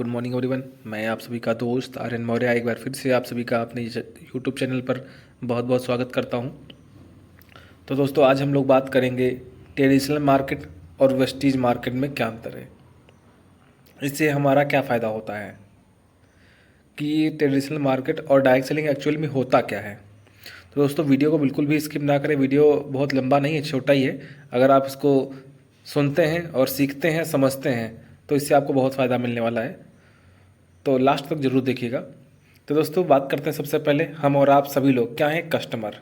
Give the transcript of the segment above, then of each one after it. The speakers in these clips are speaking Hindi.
Good morning everyone. मैं आप सभी का दोस्त आर्यन मौर्य एक बार फिर से आप सभी का अपने यूट्यूब चैनल पर बहुत बहुत स्वागत करता हूं। तो दोस्तों, आज हम लोग बात करेंगे ट्रेडिशनल मार्केट और वेस्टीज मार्केट में क्या अंतर है, इससे हमारा क्या फ़ायदा होता है, कि ट्रेडिशनल मार्केट और डायरेक्ट सेलिंग एक्चुअल में होता क्या है। तो दोस्तों, वीडियो को बिल्कुल भी स्किप ना करें। वीडियो बहुत लंबा नहीं है, छोटा ही है। अगर आप इसको सुनते हैं और सीखते हैं, समझते हैं, तो इससे आपको बहुत फ़ायदा मिलने वाला है। तो लास्ट तक ज़रूर देखिएगा। तो दोस्तों, बात करते हैं सबसे पहले हम और आप सभी लोग क्या हैं, कस्टमर।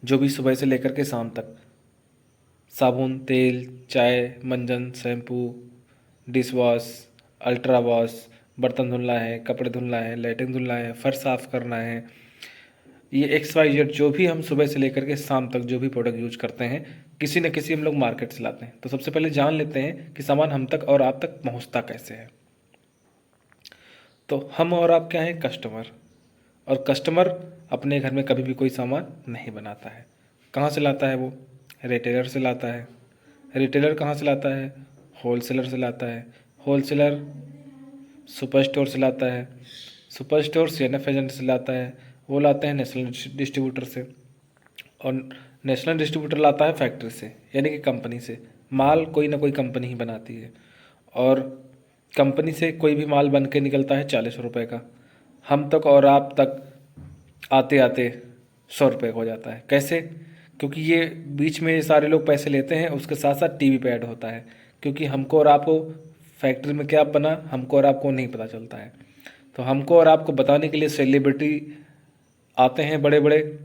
जो भी सुबह से लेकर के शाम तक साबुन, तेल, चाय, मंजन, shampoo, dish wash, ultra wash, बर्तन धुलना है, कपड़े धुलना है, लैट्रिन धुलना है, फर्श साफ़ करना है, ये XYZ जो भी हम सुबह से लेकर के शाम तक जो भी प्रोडक्ट यूज करते हैं, किसी न किसी हम लोग मार्केट से लाते हैं। तो सबसे पहले जान लेते हैं कि सामान हम तक और आप तक पहुंचता कैसे है। तो हम और आप क्या हैं, कस्टमर। और कस्टमर अपने घर में कभी भी कोई सामान नहीं बनाता है। कहाँ से लाता है वो? रिटेलर से लाता है। रिटेलर कहाँ से लाता है? होलसेलर से लाता है। होलसेलर सुपर स्टोर से लाता है। सुपर स्टोर CNF एजेंट से लाता है। वो लाते हैं नेशनल डिस्ट्रीब्यूटर से। और नेशनल डिस्ट्रीब्यूटर लाता है फैक्ट्री से, यानी कि कंपनी से। माल कोई ना कोई कंपनी ही बनाती है। और कंपनी से कोई भी माल बन के निकलता है 40 रुपये का। हम तक और आप तक आते आते 100 रुपये हो जाता है। कैसे? क्योंकि ये बीच में सारे लोग पैसे लेते हैं, उसके साथ साथ टीवी पे ऐड होता है। क्योंकि हमको और आपको फैक्ट्री में क्या बना, हमको और आपको नहीं पता चलता है। तो हमको और आपको बताने के लिए सेलिब्रिटी आते हैं बड़े बड़े,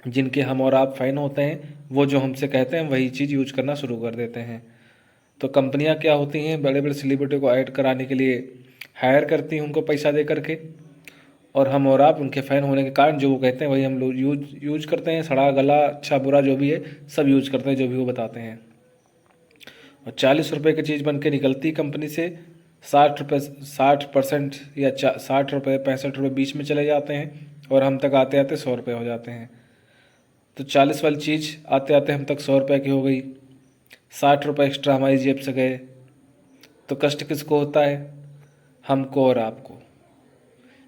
जिनके हम और आप फ़ैन होते हैं। वो जो हमसे कहते हैं वही चीज़ यूज करना शुरू कर देते हैं। तो कंपनियां क्या होती हैं, बड़े बड़े सेलिब्रिटी को ऐड कराने के लिए हायर करती हैं उनको पैसा दे करके। और हम और आप उनके फ़ैन होने के कारण जो वो कहते हैं वही हम लोग यूज करते हैं। सड़ा गला अच्छा बुरा जो भी है सब यूज करते हैं, जो भी वो बताते हैं। और 40 रुपये की चीज़ बन के निकलती कंपनी से 60 रुपये, 60% या 60 रुपये, 65 रुपये बीच में चले जाते हैं। और हम तक आते आते 100 रुपये हो जाते हैं। तो 40 वाली चीज़ आते आते हम तक 100 रुपये की हो गई। 60 रुपये एक्स्ट्रा हमारी जेब से गए। तो कष्ट किसको होता है? हमको और आपको।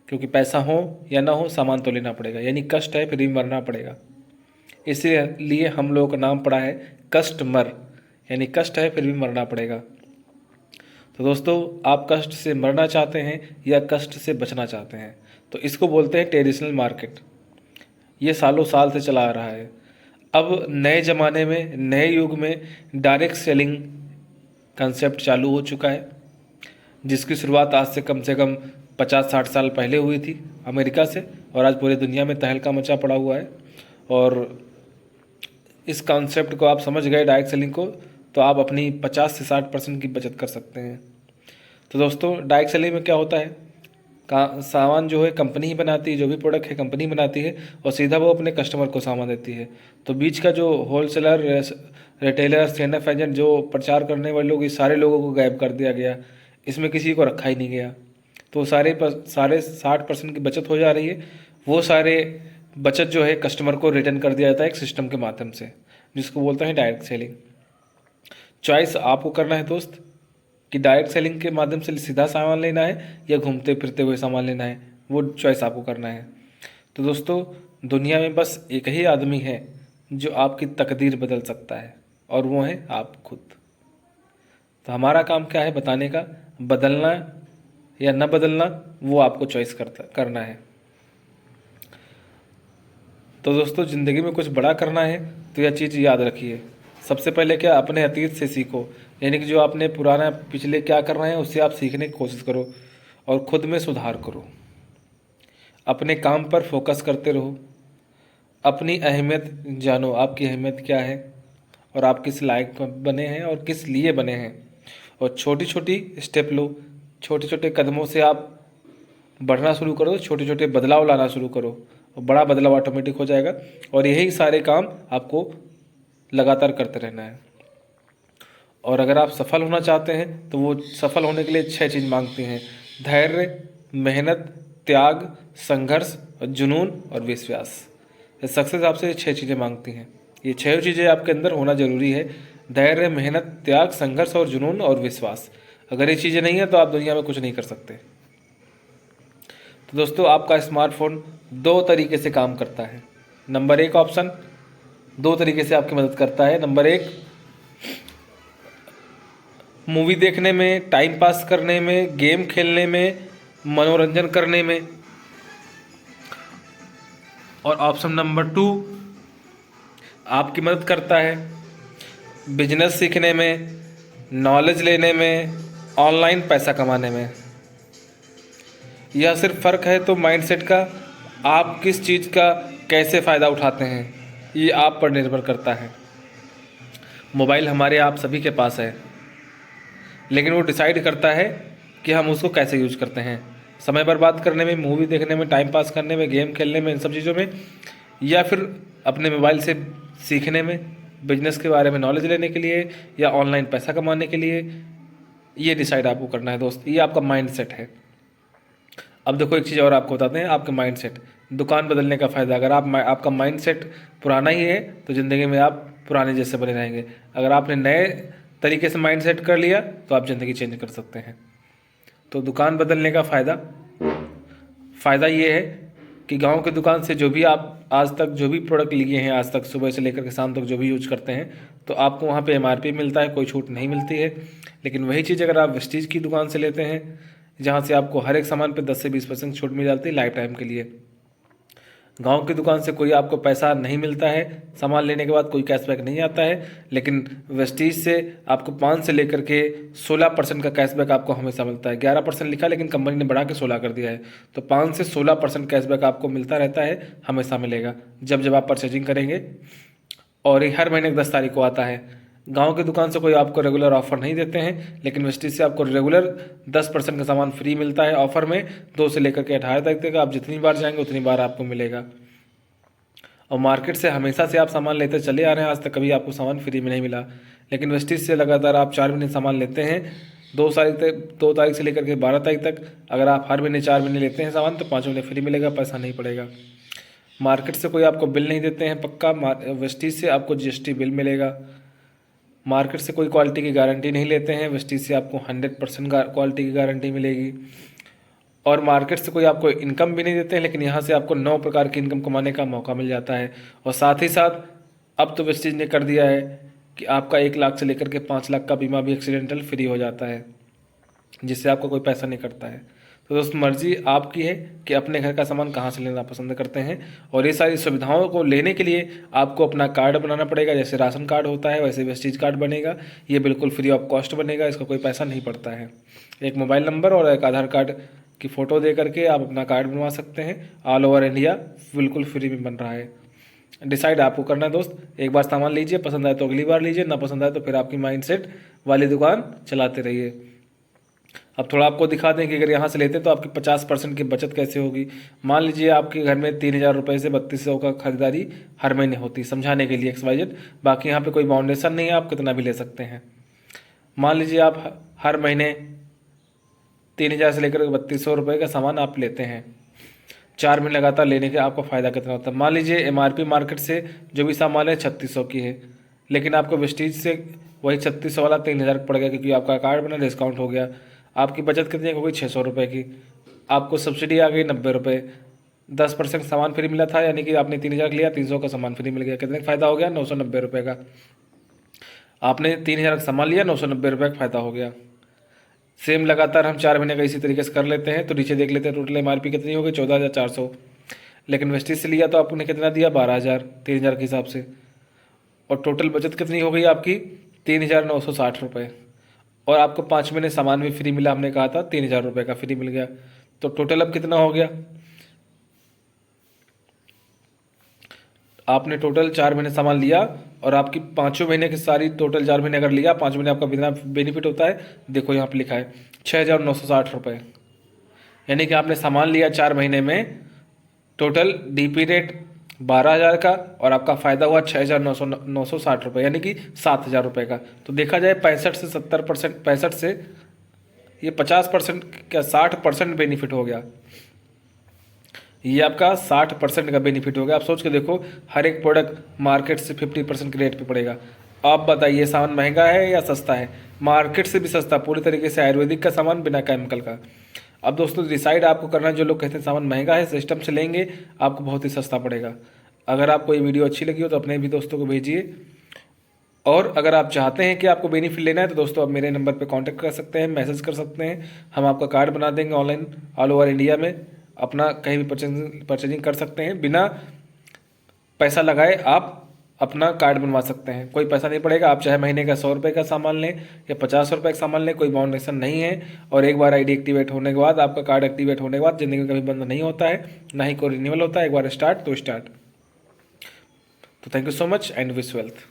क्योंकि पैसा हो या ना हो, सामान तो लेना पड़ेगा। यानी कष्ट है, फिर भी मरना पड़ेगा। इसीलिए हम लोगों का नाम पड़ा है कस्टमर। यानी कष्ट है, फिर भी मरना पड़ेगा। तो दोस्तों, आप कष्ट से मरना चाहते हैं या कष्ट से बचना चाहते हैं? तो इसको बोलते हैं ट्रेडिशनल मार्केट। ये सालों साल से चला आ रहा है। अब नए ज़माने में, नए युग में डायरेक्ट सेलिंग कंसेप्ट चालू हो चुका है, जिसकी शुरुआत आज से कम 50-60 साल पहले हुई थी अमेरिका से। और आज पूरी दुनिया में तहलका मचा पड़ा हुआ है। और इस कॉन्सेप्ट को आप समझ गए, डायरेक्ट सेलिंग को, तो आप अपनी 50 से 60% की बचत कर सकते हैं। तो दोस्तों, डायरेक्ट सेलिंग में क्या होता है, सामान जो है कंपनी ही बनाती है, जो भी प्रोडक्ट है कंपनी बनाती है, और सीधा वो अपने कस्टमर को सामान देती है। तो बीच का जो होलसेलर, रिटेलर, CNF एजेंट, जो प्रचार करने वाले लोग, इस सारे लोगों को गायब कर दिया गया। इसमें किसी को रखा ही नहीं गया। तो सारे 60% की बचत हो जा रही है। वो सारे बचत जो है कस्टमर को रिटर्न कर दिया जाता है एक सिस्टम के माध्यम से, जिसको बोलते हैं डायरेक्ट सेलिंग। चॉइस आपको करना है दोस्त, कि डायरेक्ट सेलिंग के माध्यम से सीधा सामान लेना है या घूमते फिरते हुए सामान लेना है। वो चॉइस आपको करना है। तो दोस्तों, दुनिया में बस एक ही आदमी है जो आपकी तकदीर बदल सकता है, और वो है आप खुद। तो हमारा काम क्या है, बताने का। बदलना या न बदलना वो आपको चॉइस करना है। तो दोस्तों, ज़िंदगी में कुछ बड़ा करना है तो यह चीज़ याद रखिए। सबसे पहले क्या, अपने अतीत से सीखो। यानी कि जो आपने पुराना पिछले क्या कर रहे हैं उससे आप सीखने की कोशिश करो और खुद में सुधार करो। अपने काम पर फोकस करते रहो। अपनी अहमियत जानो, आपकी अहमियत क्या है और आप किस लायक बने हैं और किस लिए बने हैं। और छोटी छोटी स्टेप लो। छोटे छोटे कदमों से आप बढ़ना शुरू करो, छोटे छोटे बदलाव लाना शुरू करो, और बड़ा बदलाव ऑटोमेटिक हो जाएगा। और यही सारे काम आपको लगातार करते रहना है। और अगर आप सफल होना चाहते हैं तो वो सफल होने के लिए 6 चीज़ मांगते हैं: धैर्य, मेहनत, त्याग, संघर्ष और जुनून और विश्वास। सक्सेस आपसे ये 6 चीज़ें मांगती हैं। ये 6 चीज़ें आपके अंदर होना जरूरी है: धैर्य, मेहनत, त्याग, संघर्ष और जुनून और विश्वास। अगर ये चीज़ें नहीं है तो आप दुनिया में कुछ नहीं कर सकते। तो दोस्तों, आपका स्मार्टफोन दो तरीके से काम करता है। नंबर एक ऑप्शन, दो तरीके से आपकी मदद करता है। नंबर एक, मूवी देखने में, टाइम पास करने में, गेम खेलने में, मनोरंजन करने में। और ऑप्शन नंबर टू, आपकी मदद करता है बिजनेस सीखने में, नॉलेज लेने में, ऑनलाइन पैसा कमाने में। यह सिर्फ फ़र्क है तो माइंडसेट का, आप किस चीज़ का कैसे फ़ायदा उठाते हैं, ये आप पर निर्भर करता है। मोबाइल हमारे आप सभी के पास है, लेकिन वो डिसाइड करता है कि हम उसको कैसे यूज करते हैं। समय बर्बाद करने में, मूवी देखने में, टाइम पास करने में, गेम खेलने में, इन सब चीज़ों में, या फिर अपने मोबाइल से सीखने में, बिजनेस के बारे में नॉलेज लेने के लिए, या ऑनलाइन पैसा कमाने के लिए, ये डिसाइड आपको करना है दोस्त। ये आपका माइंड सेट है। अब देखो, एक चीज़ और आपको बताते हैं, आपके माइंड सेट, दुकान बदलने का फ़ायदा। अगर आपका माइंड सेट पुराना ही है तो ज़िंदगी में आप पुराने जैसे बने रहेंगे। अगर आपने नए तरीके से माइंड सेट कर लिया तो आप ज़िंदगी चेंज कर सकते हैं। तो दुकान बदलने का फ़ायदा ये है कि गांव की दुकान से जो भी आप आज तक जो भी प्रोडक्ट लिए हैं, आज तक सुबह से लेकर के शाम तक जो भी यूज करते हैं, तो आपको वहाँ पे MRP मिलता है, कोई छूट नहीं मिलती है। लेकिन वही चीज़ अगर आप वेस्टीज की दुकान से लेते हैं, जहाँ से आपको हर एक सामान पे 10 से 20% छूट मिल जाती है लाइफ टाइम के लिए। गांव की दुकान से कोई आपको पैसा नहीं मिलता है, सामान लेने के बाद कोई कैशबैक नहीं आता है। लेकिन वेस्टीज से आपको 5 से लेकर के 16% का कैशबैक आपको हमेशा मिलता है। 11% लिखा, लेकिन कंपनी ने बढ़ा के 16 कर दिया है। तो 5 से 16% कैशबैक आपको मिलता रहता है, हमेशा मिलेगा जब आप परचेजिंग करेंगे। और ये हर महीने की 10 तारीख को आता है। गांव की दुकान से कोई आपको रेगुलर ऑफर नहीं देते हैं, लेकिन वेस्टीज से आपको रेगुलर 10% का सामान फ्री मिलता है ऑफर में। 2 से लेकर के 18 तारीख तक आप जितनी बार जाएंगे उतनी बार आपको मिलेगा। और मार्केट से हमेशा से आप सामान लेते चले आ रहे हैं, आज तक कभी आपको सामान फ्री में नहीं मिला। लेकिन वेस्टीज से लगातार आप 4 महीने सामान लेते हैं, 2 तारीख से लेकर के 12 तारीख तक। अगर आप हर महीने 4 महीने लेते हैं सामान तो 5 महीने फ्री मिलेगा, पैसा नहीं पड़ेगा। मार्केट से कोई आपको बिल नहीं देते हैं पक्का, वेस्टीज से आपको GST बिल मिलेगा। मार्केट से कोई क्वालिटी की गारंटी नहीं लेते हैं, वेस्टीज से आपको 100% क्वालिटी की गारंटी मिलेगी। और मार्केट से कोई आपको इनकम भी नहीं देते हैं, लेकिन यहाँ से आपको 9 प्रकार की इनकम कमाने का मौका मिल जाता है। और साथ ही साथ अब तो वेस्टीज ने कर दिया है कि आपका 1 लाख से लेकर के 5 लाख का बीमा भी एक्सीडेंटल फ्री हो जाता है, जिससे आपको कोई पैसा नहीं कटता है। तो दोस्त, मर्जी आपकी है कि अपने घर का सामान कहाँ से लेना पसंद करते हैं। और ये सारी सुविधाओं को लेने के लिए आपको अपना कार्ड बनाना पड़ेगा। जैसे राशन कार्ड होता है वैसे वेस्टीज कार्ड बनेगा। ये बिल्कुल फ्री ऑफ कॉस्ट बनेगा, इसका कोई पैसा नहीं पड़ता है। एक मोबाइल नंबर और एक आधार कार्ड की फ़ोटो दे करके आप अपना कार्ड बनवा सकते हैं। ऑल ओवर इंडिया बिल्कुल फ्री में बन रहा है। डिसाइड आपको करना है दोस्त। एक बार सामान लीजिए, पसंद आए तो अगली बार लीजिए, ना पसंद आए तो फिर आपकी माइंडसेट वाली दुकान चलाते रहिए। अब थोड़ा आपको दिखा दें कि अगर यहाँ से लेते हैं तो आपकी 50% की बचत कैसे होगी। मान लीजिए आपके घर में 3000 रुपये से 3200 का खरीदारी हर महीने होती है, समझाने के लिए XYZ। बाकी यहाँ पे कोई बाउंडेशन नहीं है, आप कितना भी ले सकते हैं। मान लीजिए आप हर महीने 3000 से लेकर 3200 रुपये का सामान आप लेते हैं, 4 महीने लगातार लेने के आपको फ़ायदा कितना होता है। मान लीजिए MRP मार्केट से जो भी सामान है 3600 की है, लेकिन आपको वेस्टीज से वही 3600 वाला 3000 पड़ गया, क्योंकि आपका कार्ड बना, डिस्काउंट हो गया। आपकी बचत कितनी हो गई? 600 रुपये की। आपको सब्सिडी आ गई 90 रुपये, 10% सामान फ्री मिला था, यानी कि आपने 3000 लिया, 300 का सामान फ्री मिल गया। कितने का फ़ायदा हो गया? 990 रुपये का। आपने 3000 का सामान लिया, 990 रुपये का फ़ायदा हो गया। सेम लगातार हम 4 महीने का इसी तरीके से कर लेते हैं तो नीचे देख लेते हैं टोटल MRP कितनी हो गई? 14,400। लेकिन वेस्टीज से लिया तो आपने कितना दिया? 12,000, 3000 के हिसाब से। और टोटल बचत कितनी हो गई आपकी? 3,960 रुपये। और आपको 5 महीने सामान भी फ्री मिला, हमने कहा था 3,000 रुपये का फ्री मिल गया। तो टोटल अब कितना हो गया? आपने टोटल 4 महीने सामान लिया और आपकी 5 महीने की सारी टोटल 4 महीने अगर लिया, 5 महीने आपका कितना बेनिफिट होता है देखो यहाँ पे लिखा है 6,960 रुपये। यानी कि आपने सामान लिया 4 महीने में, टोटल DP रेट 12,000 का और आपका फ़ायदा हुआ 6,960 रुपये, यानी कि 7,000 रुपये का। तो देखा जाए 65 से 70%, 65 से ये 50% क्या 60% बेनिफिट हो गया। ये आपका 60% का बेनिफिट हो गया। आप सोच के देखो, हर एक प्रोडक्ट मार्केट से 50% के रेट पे पड़ेगा। आप बताइए सामान महंगा है या सस्ता है? मार्केट से भी सस्ता, पूरी तरीके से आयुर्वेदिक का सामान बिना केमिकल का। अब दोस्तों डिसाइड आपको करना है, जो लोग कहते हैं सामान महंगा है, सिस्टम से लेंगे आपको बहुत ही सस्ता पड़ेगा। अगर आपको ये वीडियो अच्छी लगी हो तो अपने भी दोस्तों को भेजिए, और अगर आप चाहते हैं कि आपको बेनिफिट लेना है तो दोस्तों आप मेरे नंबर पे कांटेक्ट कर सकते हैं, मैसेज कर सकते हैं, हम आपका कार्ड बना देंगे ऑनलाइन ऑल ओवर इंडिया में। अपना कहीं भी परचेजिंग कर सकते हैं, बिना पैसा लगाए आप अपना कार्ड बनवा सकते हैं, कोई पैसा नहीं पड़ेगा। आप चाहे महीने का 100 रुपये का सामान लें या 50 रुपये का सामान लें, कोई बाउंडेशन नहीं है। और एक बार आईडी एक्टिवेट होने के बाद, आपका कार्ड एक्टिवेट होने के बाद ज़िंदगी में कभी बंद नहीं होता है, ना ही कोई रिन्यूअल होता है। एक बार स्टार्ट तो स्टार्ट। तो thank you so much and wish wealth.